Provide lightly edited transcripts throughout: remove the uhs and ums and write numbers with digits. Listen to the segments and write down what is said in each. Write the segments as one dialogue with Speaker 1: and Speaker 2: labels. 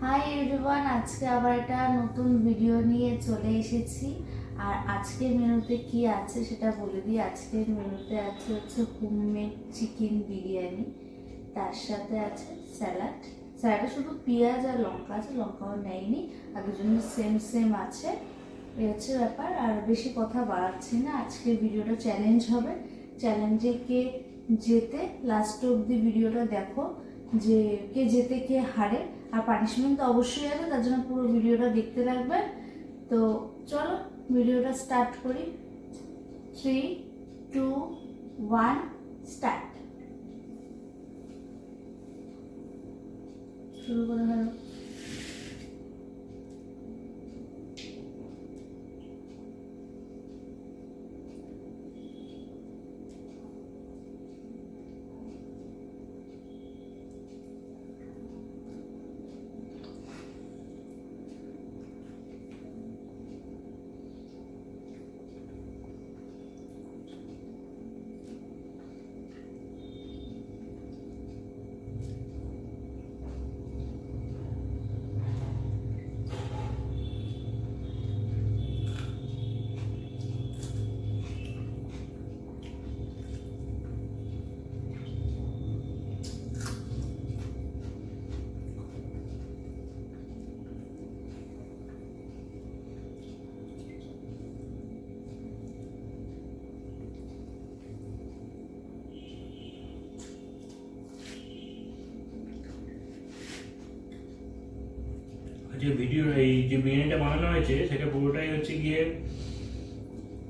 Speaker 1: Hi everyone, আজকে আবার একটা নতুন ভিডিও নিয়ে চলে এসেছি। আর আজকের মেনুতে কি আছে সেটা বলে দিই। আজকের মেনুতে হচ্ছে হোমমেড চিকেন বিরিয়ানি, তার সাথে আছে স্যালাড। স্যালাডে শুধু পেঁয়াজ আর লঙ্কা আছে, লঙ্কাও নেয়নি, আর দুজন্য সেম সেম আছে। এই হচ্ছে ব্যাপার। আর বেশি কথা বাড়াচ্ছি না, আজকের ভিডিওটা চ্যালেঞ্জ হবে। চ্যালেঞ্জে কে জেতে লাস্ট অব্দি ভিডিওটা দেখো, যে কে জেতে কে হারে। আর পানিশমেন্ট তো অবশ্যই আছে, তার জন্য পুরো ভিডিওটা দেখতে লাগবে। তো চলো ভিডিওটা স্টার্ট করি। 3, 2, 1 স্টার্ট। শুরু করে হলো।
Speaker 2: এই যে বিরিয়ানিটা বানানো হয়েছে সেটা পুরোটাই হচ্ছে গিয়ে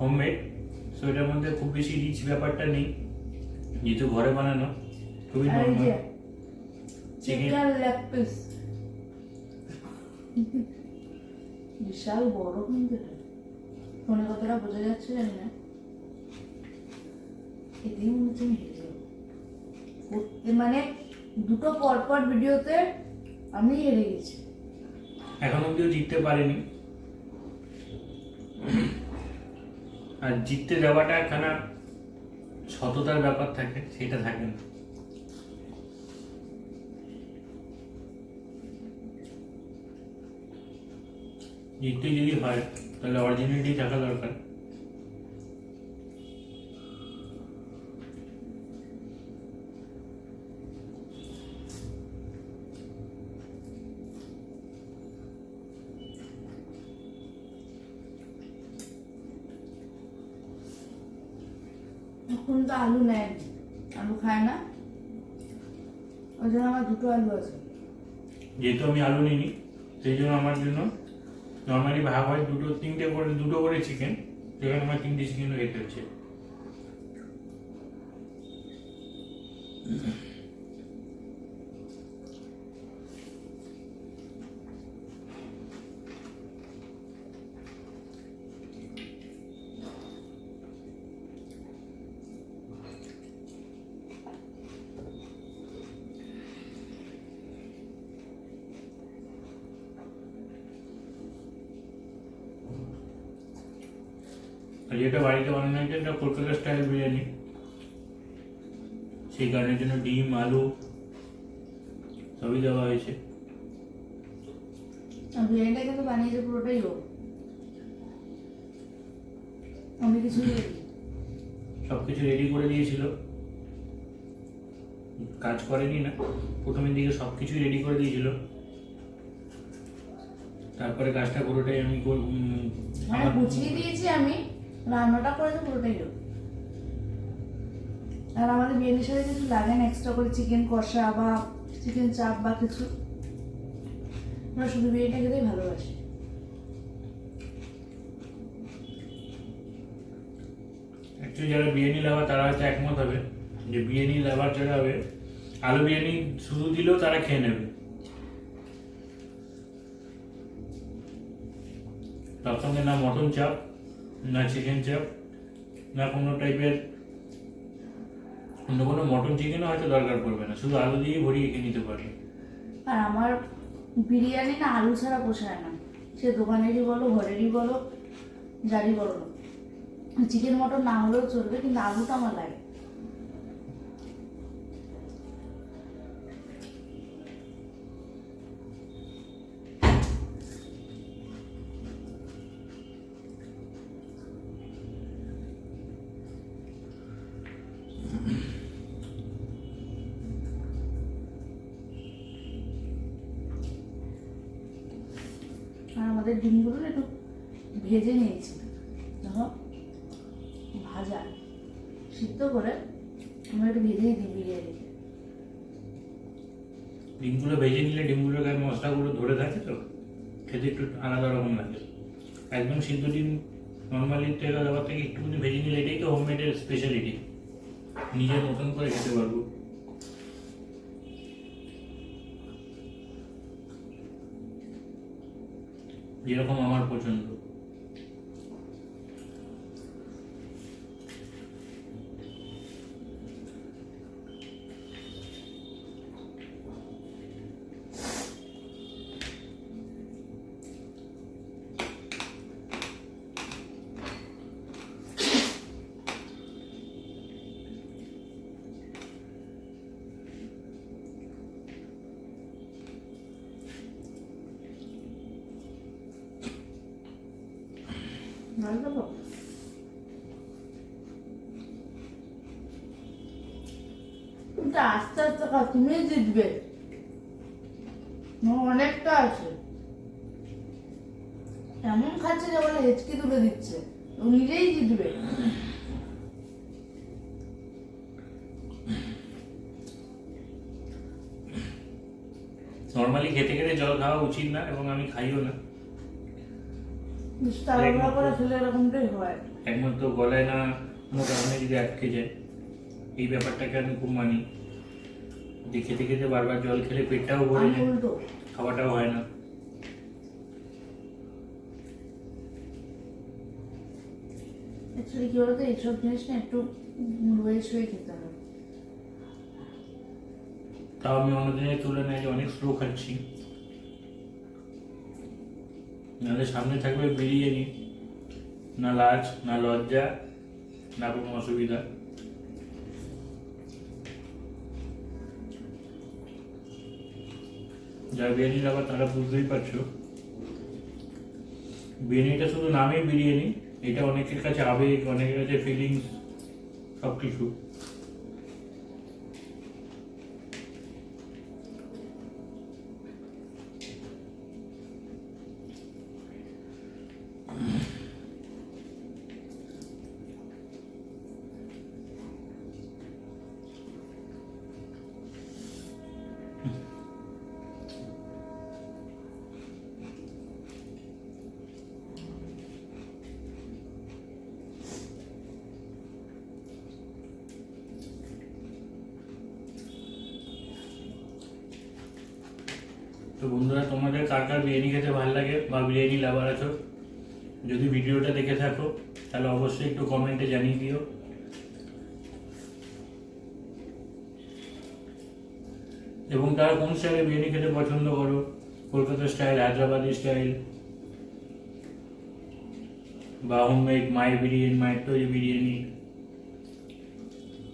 Speaker 2: হোমমেড। সো এটার মধ্যে খুব বেশি রিচ ব্যাপারটা নেই, যেহেতু ঘরে বানানো। খুবই নরমাল
Speaker 1: চিকেন লেগ পিস, বিশাল বড় কিন্তু এটা। ফোনে কতটা বোঝা যাচ্ছে জানি না, এতেই মনে হচ্ছে আমি হেরে যাবো। মানে দুটো পরপর ভিডিওতে আমি হেরে গেছি।
Speaker 2: এখন অব্দিও জিততে পারেনি, আর জিততে যাওয়াটা একখানা সততার ব্যাপার থাকে, সেটা থাকে না। জিততে যদি হয় তাহলে অরিজিনালিটি থাকা দরকার।
Speaker 1: এখন তো আলু নেয়, আলু খায় না, ওই জন্য আমার দুটো আলু আছে।
Speaker 2: যেহেতু আমি আলু নিইনি, সেই জন্য আমার জন্য নর্মালি ভাগ হয় দুটো করে চিকেন, সেখানে আমার 3টে চিকেনও খেতে হচ্ছে। আর যেটা বাড়িতে বানানো হয়েছে এটা কলকাতা স্টাইল বিরিয়ানি, সেই কারণের জন্য ডিম আলু সবই দেওয়া হয়েছে।
Speaker 1: আর বিরিয়ানিটা কিন্তু বানিয়েছে পুরোটাই ও, আমি কিছু
Speaker 2: সবকিছু রেডি করে দিয়েছিল, কাজ করেনি না, প্রথমের দিকে সবকিছুই রেডি করে দিয়েছিল, তারপরে কাজটা পুরোটাই আমি
Speaker 1: বুঝিয়ে দিয়েছি। আমি রান্নাটা করেছি পুরোটাই ও। আর আমাদের বিরিয়ানির সাথে কিছু লাগে না এক্সট্রা করে, চিকেন কষা বা চিকেন চাপ বা কিছু। আমরা শুধু বিরিয়ানিটা খেতেই ভালোবাসি।
Speaker 2: অ্যাকচুয়ালি যারা বিরিয়ানি লাভার তারা হয়তো একমত হবে যে বিরিয়ানি লাভার যারা হবে, আলু বিরিয়ানি শুধু দিলেও তারা খেয়ে নেবে। তার সঙ্গে না মটন চাপ, না চিকেন চাপ, না কোনো টাইপের অন্য কোনো মটন চিকেনও হয়তো দরকার পড়বে না, শুধু আলু দিয়েই ভরিয়ে খেয়ে নিতে পারবে।
Speaker 1: আর আমার বিরিয়ানি না আলু ছাড়া পোষায় না, সে দোকানেরই বলো ঘরেরই বলো যারই বলো না। চিকেন মটন না হলেও চলবে, কিন্তু আলুটা আমার লাগে। আমাদের ডিমগুলো না একটু ভেজে নিয়েছি, দেখো ভাজা সিদ্ধ করে আমরা একটু ভেজেই দিই বিরিয়ানিতে।
Speaker 2: ডিমগুলো ভেজে নিলে ডিমগুলোর গায়ে মশলাগুলো ধরে থাকে তো খেতে একটু আলাদা রকম লাগে। একদম সিদ্ধ ডিম নর্মালি তেল দেওয়ার থেকে একটুখানি ভেজে নিলে এটাই তো হোমমেডের স্পেশালিটি, নিজের মতন করে খেতে পারবো। যেরকম আমার পছন্দ।
Speaker 1: ভালো দেবো? কিন্তু আস্তে আস্তে খাও, তুমি জিতবে, অনেকটা আছে। এমন খাচ্ছে যে বলে হেঁচকি তুলে দিচ্ছে, ও নিজেই জিতবে।
Speaker 2: নর্মালি খেতে খেতে জল খাওয়া উচিত না এবং আমি খাইও না।
Speaker 1: তাড়াহুড়া করে খেলে এরকমটাই হয়।
Speaker 2: একমাত্র গলায় না কোনো কারণে যদি আটকে যায়, এই ব্যাপারটাকে আমি খুব মানি যে খেতে খেতে বারবার জল খেলে পেটটাও ভরে
Speaker 1: আমি
Speaker 2: যায়,
Speaker 1: উল্টো,
Speaker 2: খাওয়াটাও হয় না।
Speaker 1: অ্যাকচুয়ালি কি বলতো, এইসব জিনিস না একটু রয়ে শুয়ে খেতে হবে।
Speaker 2: তাও আমি অন্যদিনের তুলনায় অনেক স্লো খাচ্ছি। নাহলে সামনে থাকবে বিরিয়ানি, না লাজ না লজ্জা না কোনো অসুবিধা। যারা বিরিয়ানি লাভার তারা বুঝতেই পারছো, বিরিয়ানিটা শুধু নামেই বিরিয়ানি, এটা অনেকের কাছে আবেগ, অনেকের কাছে ফিলিংস, সব কিছু। তো বন্ধুরা, তোমাদের কার কার বিরিয়ানি খেতে ভালো লাগে বা বিরিয়ানি লাভার আছো, যদি ভিডিওটা দেখে থাকো তাহলে অবশ্যই একটু কমেন্টে জানিয়ে দিও। এবং তারা কোন স্টাইলে বিরিয়ানি খেতে পছন্দ করো, কলকাতা স্টাইল, হায়দ্রাবাদি স্টাইল, বা হোমমেড মায়ের বিরিয়ানি, মায়ের তৈরি বিরিয়ানি,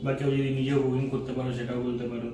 Speaker 2: বা কেউ যদি নিজেও কুকিং করতে পারো সেটাও বলতে পারো।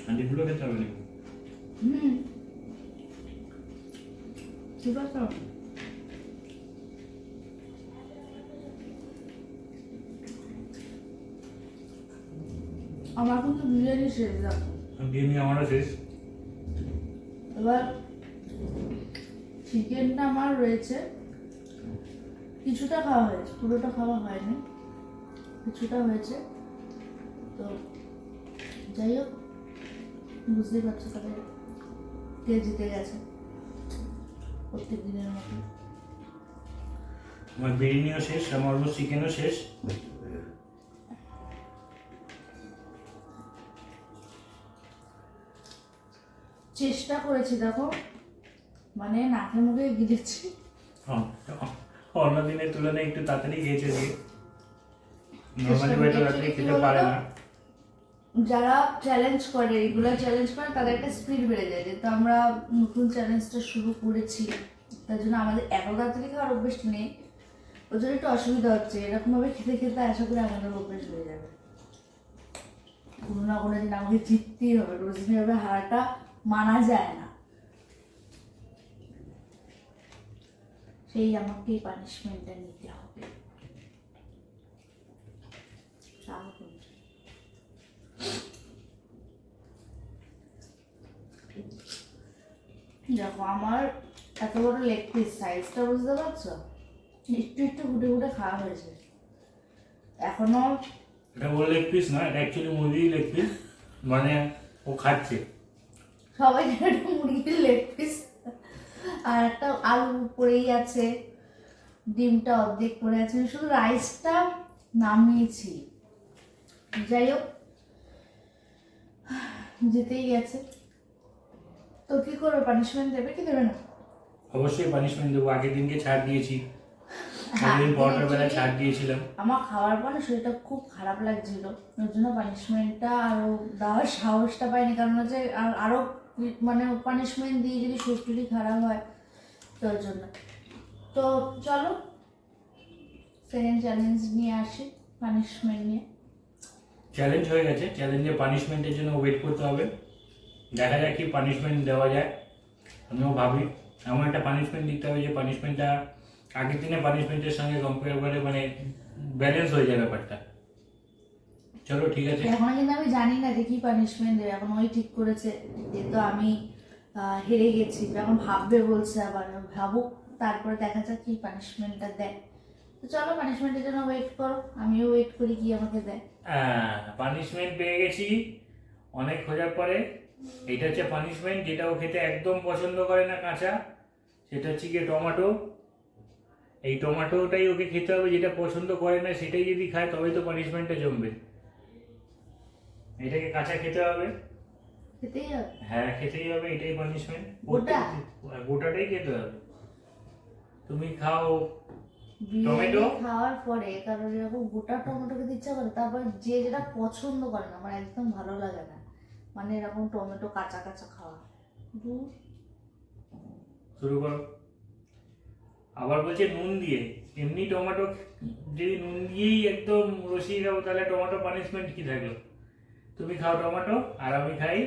Speaker 2: হাঁড়িগুলো খেতে হবে না?
Speaker 1: ঠিক আছে। আমার কিন্তু বিরিয়ানি শেষ, দেখো
Speaker 2: বিরিয়ানি আমারও শেষ।
Speaker 1: এবার চিকেনটা আমার রয়েছে, কিছুটা খাওয়া হয়েছে, পুরোটা খাওয়া হয়নি, কিছুটা হয়েছে। তো যাই হোক, বুঝতেই পারছো তাহলে কে জিতে গেছে প্রত্যেক দিনের মতো।
Speaker 2: আমার বিরিয়ানিও শেষ, আমার অলমোস্ট চিকেনও শেষ।
Speaker 1: চেষ্টা করেছি দেখো, মানে নাকে মুখে গিলেছি।
Speaker 2: অন্য দিনের তুলনায় একটু তাড়াতাড়ি খেয়েছে দিয়ে,
Speaker 1: চেষ্টা
Speaker 2: নর্মালি
Speaker 1: করি।
Speaker 2: হয়তো রাত্রে
Speaker 1: Actually কি
Speaker 2: খেতে
Speaker 1: বলতো,
Speaker 2: পারে না।
Speaker 1: যারা চ্যালেঞ্জ করে, রেগুলার চ্যালেঞ্জ করে, তাদের একটা স্পিড বেড়ে যায়। যেহেতু আমরা নতুন চ্যালেঞ্জটা শুরু করেছি, তার জন্য আমাদের এত তাড়াতাড়ি খাওয়ার অভ্যেসটা নেই, ওই জন্য একটু অসুবিধা হচ্ছে। এরকমভাবে খেতে খেতে আশা করি আমাদের অভ্যেস হয়ে যাবে। কোনো না কোনো দিন আমাকে জিততেই হবে, রোজদিন এভাবে হারাটা মানা যায় না। সেই আমাকে এই পানিশমেন্টটা নিতে হবে। দেখো আমার এত বড় লেগ পিস, সাইজটা বুঝতে পারছো? একটু একটু ঘুটে ঘুটে খাওয়া হয়েছে এখনো।
Speaker 2: এটা ওর লেগ পিস না, এটা অ্যাকচুয়ালি মুরগির লেগ পিস, মানে ও খাচ্ছে।
Speaker 1: সবাই একটা মুরগির লেগ পিস, আর একটা আলু পড়েই আছে, ডিমটা অর্ধেক পড়ে আছে, শুধু রাইসটা নামিয়েছি। যাই হোক, জিতেই গেছে। তো কি করবে, পানিশমেন্ট দেবে কি দেবে না?
Speaker 2: অবশ্যই পানিশমেন্ট দেবো। আগের দিনকে ছাড় দিয়েছি, আগের দিন
Speaker 1: হ্যাঁ,
Speaker 2: পরোটার বেলা ছাড় দিয়েছিলাম।
Speaker 1: আমার খাওয়ার পর না শরীরটা খুব খারাপ লাগছিল, ওর জন্য পানিশমেন্টটা আরও দেওয়ার সাহসটা পাইনি। কারণ হচ্ছে আরও মানে পানিশমেন্ট দিয়ে যদি শরীর খারাপ হয়, তো ওর জন্য। তো চলো সেকেন্ড চ্যালেঞ্জ নিয়ে আসি, পানিশমেন্ট নিয়ে।
Speaker 2: চ্যালেঞ্জ হয়ে গেছে, চ্যালেঞ্জে পানিশমেন্টের জন্য ওয়েট করতে হবে। দেখা যাক কি পানিশমেন্ট দেওয়া যায়। আমিও ভাবি এমন একটা পানিশমেন্ট দিতে হবে যে পানিশমেন্টটা আগের দিনের পানিশমেন্টের সঙ্গে কম্পেয়ার করে মানে ব্যালেন্স হয়ে যায় ব্যাপারটা। চলো ঠিক আছে।
Speaker 1: এখনো কিন্তু আমি জানি না যে কি পানিশমেন্ট দেবে, এখন ওই ঠিক করেছে। যেহেতু আমি হেরে গেছি, এখন ভাববে বলছে, আবার ভাবুক, তারপরে দেখা যাক কি পানিশমেন্টটা দেয়। তো চলো পানিশমেন্টের জন্য ওয়েট করো, আমিও ওয়েট করি কি আমাকে দেয়।
Speaker 2: পানিশমেন্ট পেয়ে গেছি অনেক খোঁজার পরে। এটা হচ্ছে পানিশমেন্ট, যেটা ও খেতে একদম পছন্দ করে না কাঁচা, সেটা হচ্ছে গিয়ে টমেটো। এই টমেটোটাই ওকে খেতে হবে, যেটা পছন্দ করে না সেটাই যদি খায় তবেই তো পানিশমেন্টটা জমবে। এটাকে কাঁচা খেতে হবে।
Speaker 1: খেতেই হবে?
Speaker 2: হ্যাঁ খেতেই হবে, এটাই পানিশমেন্ট।
Speaker 1: গোটা?
Speaker 2: গোটাটাই খেতে হবে। তুমি খাও
Speaker 1: বিরিয়ানি
Speaker 2: টমেটো।
Speaker 1: খাওয়ার পরে কারণ এরকম গোটা টমেটো খেতে ইচ্ছা করে, তারপর যে যেটা পছন্দ করে না, আমার একদম ভালো লাগে না, মানে এরকম টমেটো কাঁচা কাঁচা খাওয়া। দূর।
Speaker 2: শুরু করো। আবার বলছে নুন দিয়ে, এমনি টমেটো যদি নুন দিয়েই একদম রসিয়ে খাবো তাহলে টমেটো পানিশমেন্ট কি থাকলো। তুমি খাও টমেটো আর আমি খাই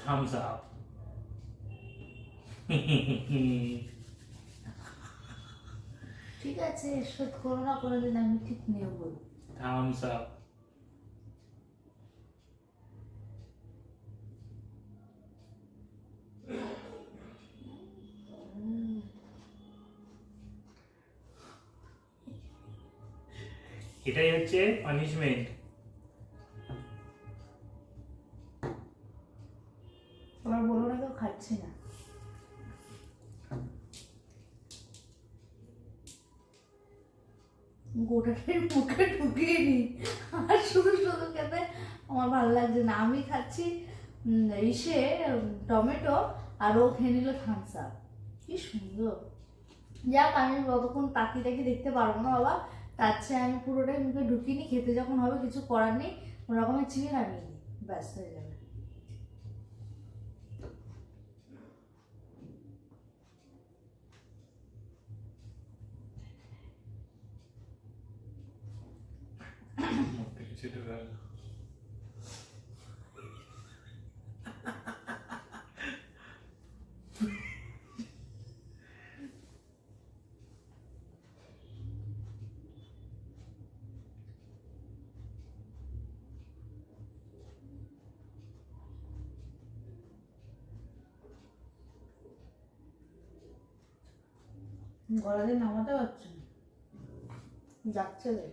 Speaker 2: থামস আপ।
Speaker 1: ঠিক আছে, শোধ করো না কোনোদিন, আমি ঠিক নেব।
Speaker 2: Thumbs up. এটাই হচ্ছে পানিশমেন্ট।
Speaker 1: আবার বলো না কেউ খাচ্ছি না। গোটাটাই মুখে ঢুকিয়ে নি, আর শুধু শুধু খেতে আমার ভালো লাগছে না। আমি খাচ্ছি ইসে টমেটো, আর ও খেয়ে নিল থামস আপ। কি সুন্দর। যাক, আমি কতক্ষণ তাকিয়ে তাকিয়ে দেখতে পারবো না বাবা, তার চেয়ে আমি পুরোটাই মুখে ঢুকিয়ে নি। খেতে যখন হবে কিছু করার নেই, কোনো রকমের চিনি নামিয়ে নিই, ব্যাস হয়ে যাবে। গলা দিয়ে নামাতে পারছি না, যাচ্ছে দেখ।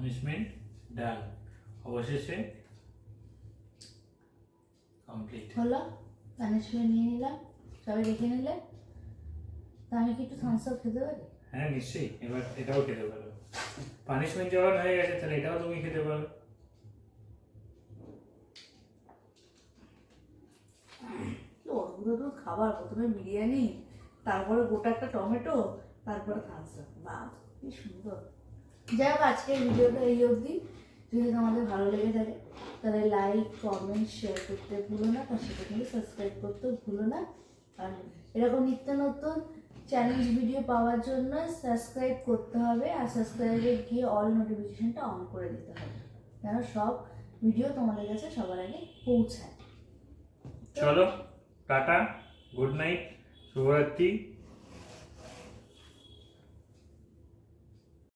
Speaker 2: পানিশমেন্ট ডান, অবশেষে কমপ্লিট।
Speaker 1: হলো, পানিশমেন্ট নিয়ে নিলাম, সবাই দেখে নিলে। তা আমি কি একটু থামস আপ খেতে পারি?
Speaker 2: হ্যাঁ নিশ্চয়ই, এবার এটাও খেতে পারো। পানিশমেন্ট যখন হয়ে গেছে তাহলে এটাও তুমি খেতে পারো।
Speaker 1: অদ্ভুত অদ্ভুত খাবার, প্রথমে বিরিয়ানি, তারপরে গোটা একটা টমেটো, তারপরে থামস আপ। বাহ, কি সুন্দর। যাই হোক, আজকের ভিডিওটা এই অবধি। যদি তোমাদের ভালো লেগে থাকে তাহলে লাইক, কমেন্ট, শেয়ার করতে ভুলো না, তার সাথে কিন্তু সাবস্ক্রাইব করতেও ভুলো না। আর এরকম নিত্য নতুন চ্যালেঞ্জ ভিডিও পাওয়ার জন্য সাবস্ক্রাইব করতে হবে, আর সাবস্ক্রাইবে গিয়ে অল নোটিফিকেশনটা অন করে দিতে হবে, যেন সব ভিডিও তোমাদের কাছে সবার আগে পৌঁছায়।
Speaker 2: চলো, টাটা, গুড নাইট, শুভরাত্রি।